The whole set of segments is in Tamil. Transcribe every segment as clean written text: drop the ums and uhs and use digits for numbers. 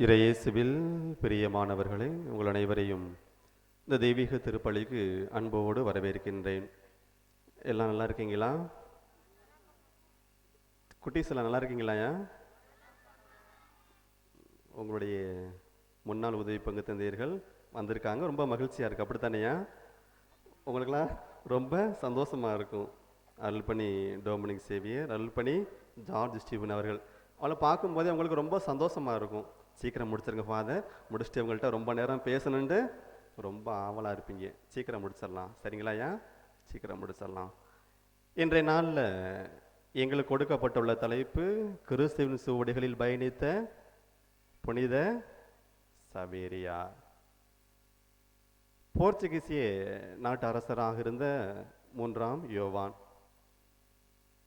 இறையேசுவில் பிரியமானவர்களே, உங்கள் அனைவரையும் இந்த தெய்வீக திருப்பலிக்கு அன்போடு வரவேற்கின்றேன். எல்லாம் நல்லா இருக்கீங்களா? குட்டீஸ் எல்லாம் நல்லா இருக்கீங்களாயா? உங்களுடைய முன்னாள் உதவி பங்கு தந்தையர்கள் வந்திருக்காங்க, ரொம்ப மகிழ்ச்சியாக இருக்குது. அப்படித்தானையா? உங்களுக்கெல்லாம் ரொம்ப சந்தோஷமாக இருக்கும். அருள்பணி டொமினிக் சேவியர், அருள்பணி ஜார்ஜ் ஸ்டீவன் அவர்கள் அவளை பார்க்கும்போதே உங்களுக்கு ரொம்ப சந்தோஷமாக இருக்கும். சீக்கிரம் முடிச்சிருங்க ஃபாதர், முடிச்சுட்டு உங்கள்கிட்ட ரொம்ப நேரம் பேசணுன்ட்டு ரொம்ப ஆவலாக இருப்பீங்க. சீக்கிரம் முடிச்சிடலாம், சரிங்களாயா? சீக்கிரம் முடிச்சிடலாம். இன்றைய நாளில் எங்களுக்கு கொடுக்கப்பட்டுள்ள தலைப்பு கிறிஸ்துவின் சுவடிகளில் பயணித்த புனித சவேரியார். போர்ச்சுகீசிய நாட்டு அரசராக இருந்த 3ஆம் யோவான்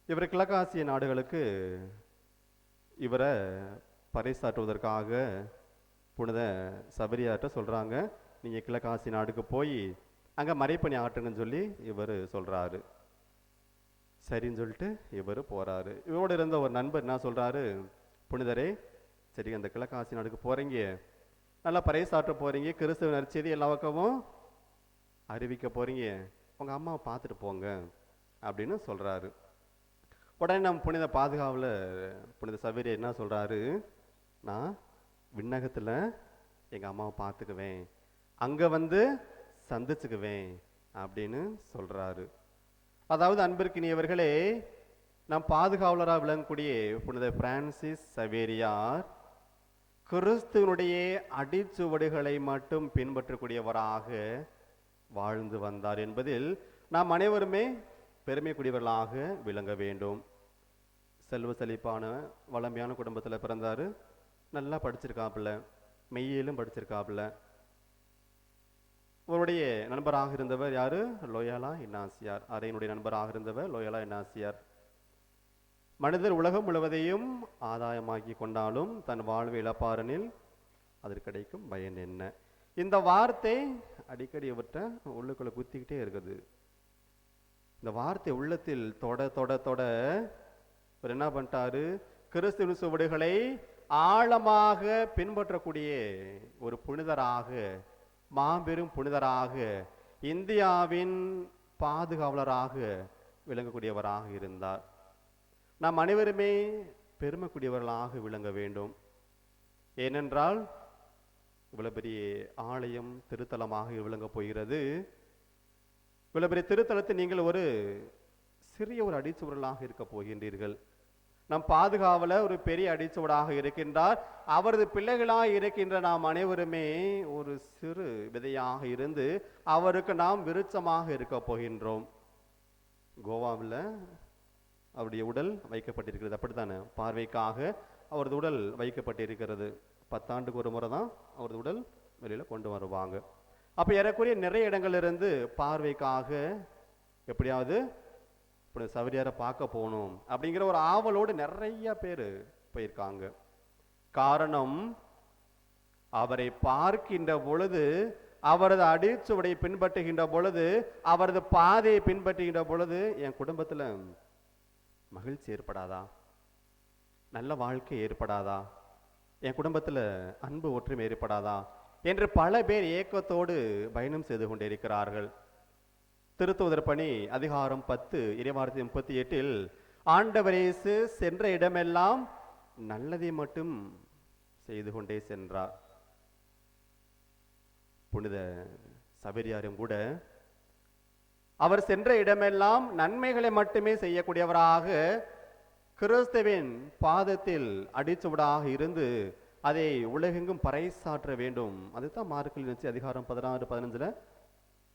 இவர் கிழக்காசிய நாடுகளுக்கு இவரை பறைசாற்றுவதற்காக புனித சவேரியார்ட்ட சொல்கிறாங்க, நீங்கள் கிழக்காசி நாடுக்கு போய் அங்கே மறைப்பணி ஆற்றுங்கன்னு சொல்லி இவர் சொல்கிறாரு. சரின்னு சொல்லிட்டு இவர் போகிறாரு. இவரோடு இருந்த ஒரு நண்பர் என்ன சொல்கிறாரு, புனிதரே, சரி அந்த கிழக்காசி நாடுக்கு போகிறீங்க, நல்லா பறைசாற்ற போகிறீங்க, கிறிஸ்துவ நற்செய்தி எல்லா பக்கமும் அறிவிக்க போகிறீங்க, உங்கள் அம்மாவை பார்த்துட்டு போங்க அப்படின்னு சொல்கிறாரு. உடனே நம்ம புனித பாதுகாவலர் புனித சவேரியார் என்ன சொல்கிறாரு, நான் விண்ணகத்தில் எங்கள் அம்மாவை பார்த்துக்குவேன், அங்கே வந்து சந்திச்சுக்குவேன் அப்படின்னு சொல்கிறாரு. அதாவது அன்பிற்கினியவர்களே, நம் பாதுகாவலராக விளங்கக்கூடிய புனித பிரான்சிஸ் சவேரியார் கிறிஸ்துவனுடைய அடிச்சுவடுகளை மட்டும் பின்பற்றக்கூடியவராக வாழ்ந்து வந்தார் என்பதில் நாம் அனைவருமே பெருமைக்குரியவர்களாக விளங்க வேண்டும். செல்வ செழிப்பான வளமையான குடும்பத்தில் பிறந்தார், நல்லா படிச்சிருக்காப்புல, மெய்யிலும் படிச்சிருக்காப்புல. அவருடைய நண்பராக இருந்தவர் யாரு? லோயாலா இன்னாசியார். அரையனுடைய நண்பராக இருந்தவர் லோயாலா இன்னாசியார். மனிதர் உலகம் முழுவதையும் ஆதாயமாக்கி கொண்டாலும் தன் வாழ்வை இழப்பாரனில் அதற்கு கிடைக்கும் பயன் என்ன? இந்த வார்த்தை அடிக்கடி இவர்கிட்ட உள்ளுக்குள்ள குத்திக்கிட்டே இருக்குது. இந்த வார்த்தை உள்ளத்தில் தொட தொட தொட இவர் என்ன பண்ணிட்டாரு, கிறிஸ்துவின் சுவடுகளை ஆழமாக பின்பற்றக்கூடிய ஒரு புனிதராக, மாபெரும் புனிதராக, இந்தியாவின் பாதுகாவலராக விளங்கக்கூடியவராக இருந்தார். நாம் அனைவருமே பெருமைக்குரியவர்களாக விளங்க வேண்டும். ஏனென்றால் இவ்வளவு பெரிய ஆலயம் திருத்தலமாக விளங்க போகிறது. இவ்வளவு பெரிய திருத்தலத்தை நீங்கள் ஒரு சிறிய ஒரு அடிச்சுவர்களாக இருக்க போகின்றீர்கள். நம் பாதுகாவல ஒரு பெரிய அடிச்சுவடாக இருக்கின்றார். அவரது பிள்ளைகளாக இருக்கின்ற நாம் அனைவருமே ஒரு சிறு விதையாக இருந்து அவருக்கு நாம் விருட்சமாக இருக்க போகின்றோம். கோவாவில் அவருடைய உடல் வைக்கப்பட்டிருக்கிறது, அப்படித்தானே? பார்வைக்காக அவரது உடல் வைக்கப்பட்டிருக்கிறது. 10 ஆண்டுக்கு ஒரு முறை தான் அவரது உடல் வெளியில் கொண்டு வருவாங்க. அப்போ ஏறக்குறைய நிறைய இடங்களிலிருந்து பார்வைக்காக எப்படியாவது இப்படி சவேரியாரை பார்க்க போகணும் அப்படிங்கிற ஒரு ஆவலோடு நிறைய பேர் போயிருக்காங்க. காரணம், அவரை பார்க்கின்ற பொழுது, அவரது அடிச்சுவடை பின்பற்றுகின்ற பொழுது, அவரது பாதையை பின்பற்றுகின்ற பொழுது என் குடும்பத்தில் மகிழ்ச்சி ஏற்படாதா? நல்ல வாழ்க்கை ஏற்படாதா? என் குடும்பத்தில் அன்பு ஒற்றுமை ஏற்படாதா என்று பல பேர் ஏக்கத்தோடு பயணம் செய்து கொண்டிருக்கிறார்கள். திருத்துவதர் பணி அதிகாரம் 10 இறைவார்த்தை 38 ஆண்டவர் இயேசு சென்ற இடமெல்லாம் நல்லதை மட்டும் செய்து கொண்டே சென்றார். புனித சவேரியாரும் கூட அவர் சென்ற இடமெல்லாம் நன்மைகளை மட்டுமே செய்யக்கூடியவராக, கிறிஸ்துவின் பாதத்தில் அடிச்சுவடாக இருந்து அதை உலகெங்கும் பறைசாற்ற வேண்டும். அதுதான் மார்க்கில் நச்சு அதிகாரம் 16 15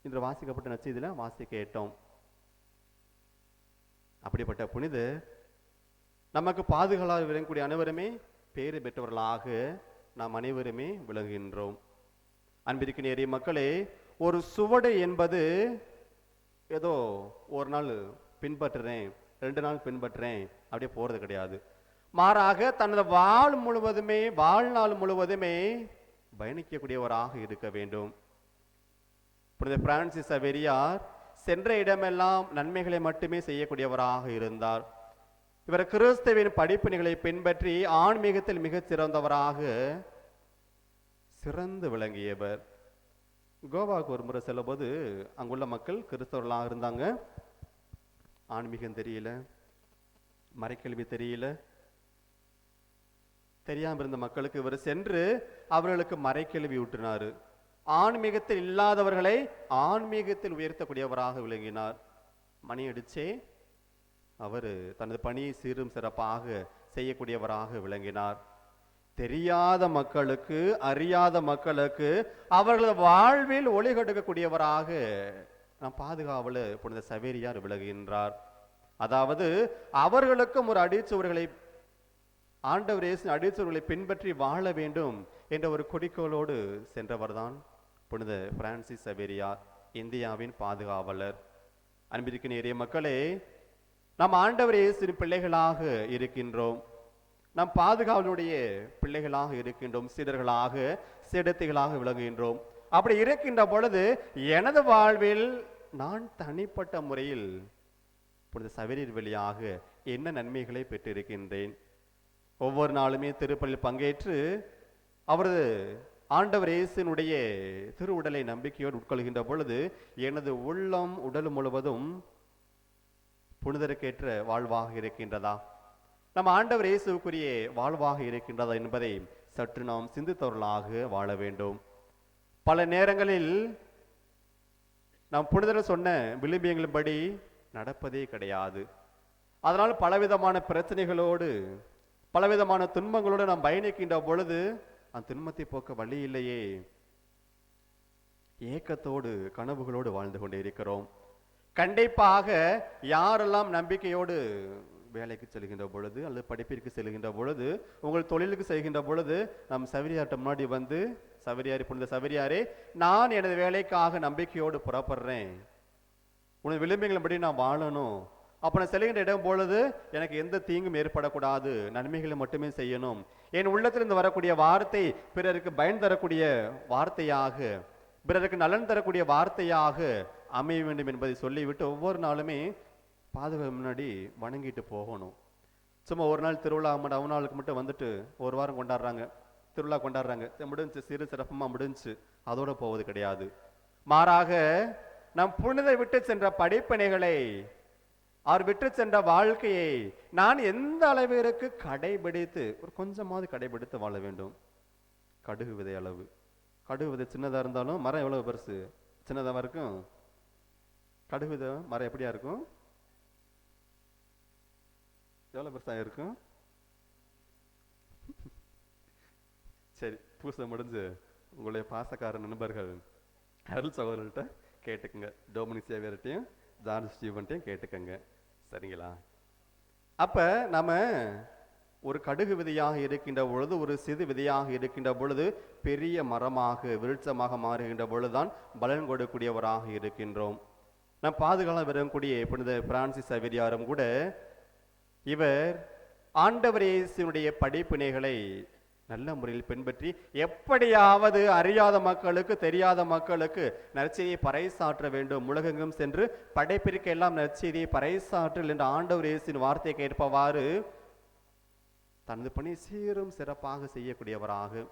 இன்று வாசிக்கப்பட்ட நச்செய்தியில வாசிக்க கேட்டோம். அப்படிப்பட்ட புனித நமக்கு பாதுகாவலாக விளங்கக்கூடிய அனைவருமே பேறு பெற்றவர்களாக நாம் அனைவருமே விளங்குகின்றோம். அன்பிற்கினிய மக்களே, ஒரு சுவடு என்பது ஏதோ ஒரு நாள் பின்பற்றுறேன், 2 நாள் பின்பற்றுறேன் அப்படியே போறது கிடையாது. மாறாக தனது வாழ்நாள் முழுவதுமே பயணிக்கக்கூடியவராக இருக்க வேண்டும். புனித பிரான்சிஸ் சவேரியார் சென்ற இடமெல்லாம் நன்மைகளை மட்டுமே செய்யக்கூடியவராக இருந்தார். இவர் கிறிஸ்துவின் படிப்பினைகளை பின்பற்றி ஆன்மீகத்தில் மிகச் சிறந்தவராக சிறந்து விளங்கியவர். கோவாவுக்கு ஒரு முறை செல்லும்போது அங்குள்ள மக்கள் கிறிஸ்தவர்களாக இருந்தாங்க. ஆன்மீகம் தெரியல, மறைக்கல்வி தெரியல, தெரியாம இருந்த மக்களுக்கு இவர் சென்று அவர்களுக்கு மறைக்கல்வி ஊட்டினார். ஆன்மீகத்தில் இல்லாதவர்களை ஆன்மீகத்தில் உயர்த்தக்கூடியவராக விளங்கினார். மணி அடிச்சே அவர் தனது பணியை சீரும் சிறப்பாக செய்யக்கூடியவராக விளங்கினார். தெரியாத மக்களுக்கு, அறியாத மக்களுக்கு அவர்களது வாழ்வில் ஒளி கொடுக்கக்கூடியவராக நம் பாதுகாவலர் புனித சவேரியார் விளங்குகின்றார். அதாவது அவர்களுக்கும் ஒரு அடிச்சுவர்களை, ஆண்டவர் இயேசு அடிச்சுவர்களை பின்பற்றி வாழ வேண்டும் என்ற ஒரு குறிக்கோளோடு சென்றவர்தான் புனித பிரான்சிஸ் சவேரியார், இந்தியாவின் பாதுகாவலர். அன்பிற்கு நேரிய மக்களே, நாம் ஆண்டவர் இயேசுவின் பிள்ளைகளாக இருக்கின்றோம். நம் பாதுகாவலுடைய பிள்ளைகளாக இருக்கின்றோம், சீடர்களாக, சீடத்திகளாக விளங்குகின்றோம். அப்படி இருக்கின்ற பொழுது எனது வாழ்வில் நான் தனிப்பட்ட முறையில் புனித சவேரியார் வழியாக என்ன நன்மைகளை பெற்றிருக்கின்றேன்? ஒவ்வொரு நாளுமே திருப்பலியில் பங்கேற்று அவரது ஆண்டவர் இயேசுவினுடைய திருவுடலை நம்பிக்கையோடு உட்கொள்கின்ற பொழுது எனது உள்ளம், உடல் முழுவதும் புனிதருக்கேற்ற வாழ்வாக இருக்கின்றதா, நம் ஆண்டவர் இயேசுக்குரிய வாழ்வாக இருக்கின்றதா என்பதை சற்று நாம் சிந்தித்தவர்களாக வாழ வேண்டும். பல நேரங்களில் நாம் புனிதர் சொன்ன விளிம்பியங்களின்படி நடப்பதே கிடையாது. அதனால் பலவிதமான பிரச்சனைகளோடு, பலவிதமான துன்பங்களோடு நாம் பயணிக்கின்ற பொழுது அந்த துன்பத்தை போக்க வழி இல்லையே, ஏக்கத்தோடு கனவுகளோடு வாழ்ந்து கொண்டே இருக்கிறோம். கண்டிப்பாக யாரெல்லாம் நம்பிக்கையோடு வேலைக்கு செல்கின்ற பொழுது அல்லது படிப்பிற்கு செல்கின்ற பொழுது, உங்கள் தொழிலுக்கு செய்கின்ற பொழுது நம் சவேரியார்ட்ட முன்னாடி வந்து, சவேரியாரே, புனித சவேரியாரே, நான் எனது வேலைக்காக நம்பிக்கையோடு புறப்படுறேன், உனது விளிம்புகளின்படி நான் வாழணும், அப்போ நான் செல்கின்ற இடம் பொழுது எனக்கு எந்த தீங்கும் ஏற்படக்கூடாது, நன்மைகளை மட்டுமே செய்யணும், என் உள்ளத்திலிருந்து வரக்கூடிய வார்த்தை பிறருக்கு பயன் தரக்கூடிய வார்த்தையாக, பிறருக்கு நலன் தரக்கூடிய வார்த்தையாக அமைய வேண்டும் என்பதை சொல்லிவிட்டு ஒவ்வொரு நாளுமே பாதுகாப்பு முன்னாடி வணங்கிட்டு போகணும். சும்மா ஒரு நாள் திருவிழா அவனாளுக்கு மட்டும் வந்துட்டு ஒரு வாரம் கொண்டாடுறாங்க, திருவிழா கொண்டாடுறாங்க, முடிஞ்சு, சிறு சிறப்பமாக முடிஞ்சு, அதோட போவது கிடையாது. மாறாக நம் புனித விட்டு சென்ற படிப்பினைகளை, அவர் விட்டு சென்ற வாழ்க்கையை நான் எந்த அளவிற்கு கடைபிடித்து, ஒரு கொஞ்சமாவது கடைபிடித்து வாழ வேண்டும். கடுகு விதை அளவு, கடுகு விதை சின்னதாக இருந்தாலும் மரம் எவ்வளவு பெருசு, சின்னதாக இருக்கும். கடுகு விதை மரம் எப்படியா இருக்கும், எவ்வளோ பெருசாக இருக்கும். சரி, பூசை முடிஞ்சு உங்களுடைய பாசக்கார நண்பர்கள் அருள் சகோதரர்கிட்ட கேட்டுக்குங்க, டோமினிக் சேவியர்கிட்டையும் ஜார்ஜ் ஸ்டீவன்ட்டையும் கேட்டுக்கங்க, சரிங்களா? அப்ப நம்ம ஒரு கடுகு விதையாக இருக்கின்ற பொழுது, ஒரு சிறு விதையாக இருக்கின்ற பொழுது பெரிய மரமாக, விருட்சமாக மாறுகின்ற பொழுதுதான் பலன் கொடுக்கக்கூடியவராக இருக்கின்றோம். நம் பாதுகாலம் வரக்கூடிய புனித பிரான்சிஸ் சவேரியாரும் கூட இவர் ஆண்டவர் இயேசுவினுடைய படிப்பினைகளை நல்ல முறையில் பின்பற்றி எப்படியாவது அறியாத மக்களுக்கு, தெரியாத மக்களுக்கு நற்செய்தியை பறைசாற்ற வேண்டும், உலகெங்கும் சென்று படைப்பிற்கு எல்லாம் நற்செய்தியை பறைசாற்றல் என்ற ஆண்டவர் இயேசுவின் வார்த்தையை கேட்பவாறு தனது பணி சீரும் சிறப்பாக செய்யக்கூடியவராக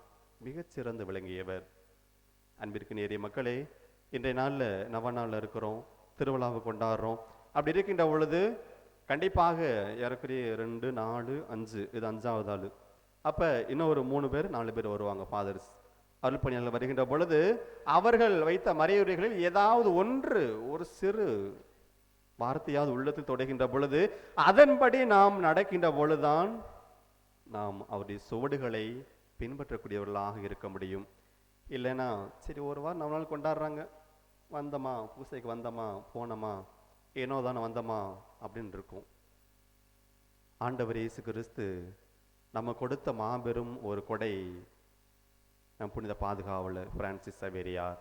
மிகச்சிறந்து விளங்கியவர். அன்பிற்கு நேரிய மக்களே, இன்றைய நாளில் நவநாளில் இருக்கிறோம், திருவிழாவை கொண்டாடுறோம். அப்படி இருக்கின்ற பொழுது கண்டிப்பாக ஏறக்குறைய 2, 4, 5, இது 5வது ஆள். அப்போ இன்னும் ஒரு 3 பேர் 4 பேர் வருவாங்க, ஃபாதர்ஸ், அருள் பணியாளர்கள் வருகின்ற பொழுது அவர்கள் வைத்த மறையுரைகளில் ஏதாவது ஒன்று, ஒரு சிறு வார்த்தையாவது உள்ளத்தில் தொடுகின்ற பொழுது அதன்படி நாம் நடக்கின்ற பொழுதுதான் நாம் அவருடைய சுவடுகளை பின்பற்றக்கூடியவர்களாக இருக்க முடியும். இல்லைன்னா சரி, ஒரு வாரம் 4 நாள் கொண்டாடுறாங்க, வந்தோமா, பூசைக்கு வந்தோமா, போனோமா, ஏனோ தானே வந்தோமா அப்படின்னு இருக்கும். ஆண்டவர் இயேசு கிறிஸ்து நம்ம கொடுத்த மாபெரும் ஒரு கொடை நம் புனித பாதுகாவலர் பிரான்சிஸ் சவேரியார்.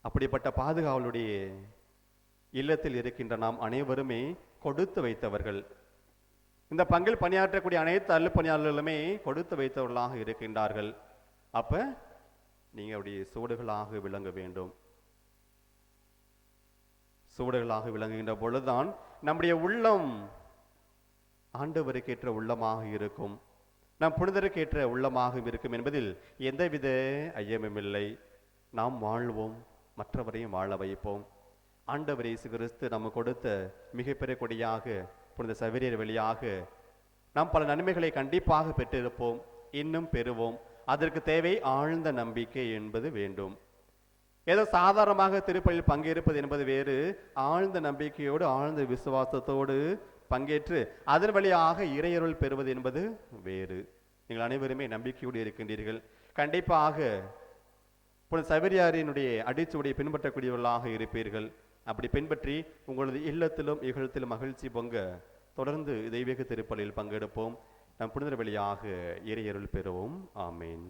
அப்படிப்பட்ட பாதுகாவலுடைய இல்லத்தில் இருக்கின்ற நாம் அனைவருமே கொடுத்து வைத்தவர்கள். இந்த பங்கில் பணியாற்றக்கூடிய அனைத்து அருள் பணியாளர்களுமே கொடுத்து வைத்தவர்களாக இருக்கின்றார்கள். அப்ப நீங்க அப்படி சுவடுகளாக விளங்க வேண்டும். சுவடுகளாக விளங்குகின்ற பொழுதுதான் நம்முடைய உள்ளம் ஆண்டவருக்கேற்ற உள்ளமாக இருக்கும். நம் புனிதருக்கேற்ற உள்ளமாகவும் இருக்கும் என்பதில் எந்தவித ஐயமுமில்லை. நாம் வாழ்வோம், மற்றவரையும் வாழ வைப்போம். ஆண்டவர் இயேசு கிறிஸ்து நம்ம கொடுத்த மிகப்பெரிய கொடியாக புனித சவேரியர் வழியாக நாம் பல நன்மைகளை கண்டிப்பாக பெற்றிருப்போம், இன்னும் பெறுவோம். அதற்கு தேவை ஆழ்ந்த நம்பிக்கை என்பது வேண்டும். ஏதோ சாதாரணமாக திருப்பலியில் பங்கேற்பது என்பது வேறு, ஆழ்ந்த நம்பிக்கையோடு ஆழ்ந்த விசுவாசத்தோடு பங்கேற்று அதன் வழியாக இறையருள் பெறுவது என்பது வேறு. நீங்கள் அனைவருமே நம்பிக்கையோடு இருக்கின்றீர்கள். கண்டிப்பாக புனித சவேரியாரினுடைய அடிச்சுவடியை பின்பற்றக்கூடியவர்களாக இருப்பீர்கள். அப்படி பின்பற்றி உங்களது இல்லத்திலும் இகழத்திலும் மகிழ்ச்சி பொங்க தொடர்ந்து தெய்வீக திருப்பலியில் பங்கெடுப்போம். நம் புனிதர் வழியாக இறையருள் பெறுவோம். ஆமேன்.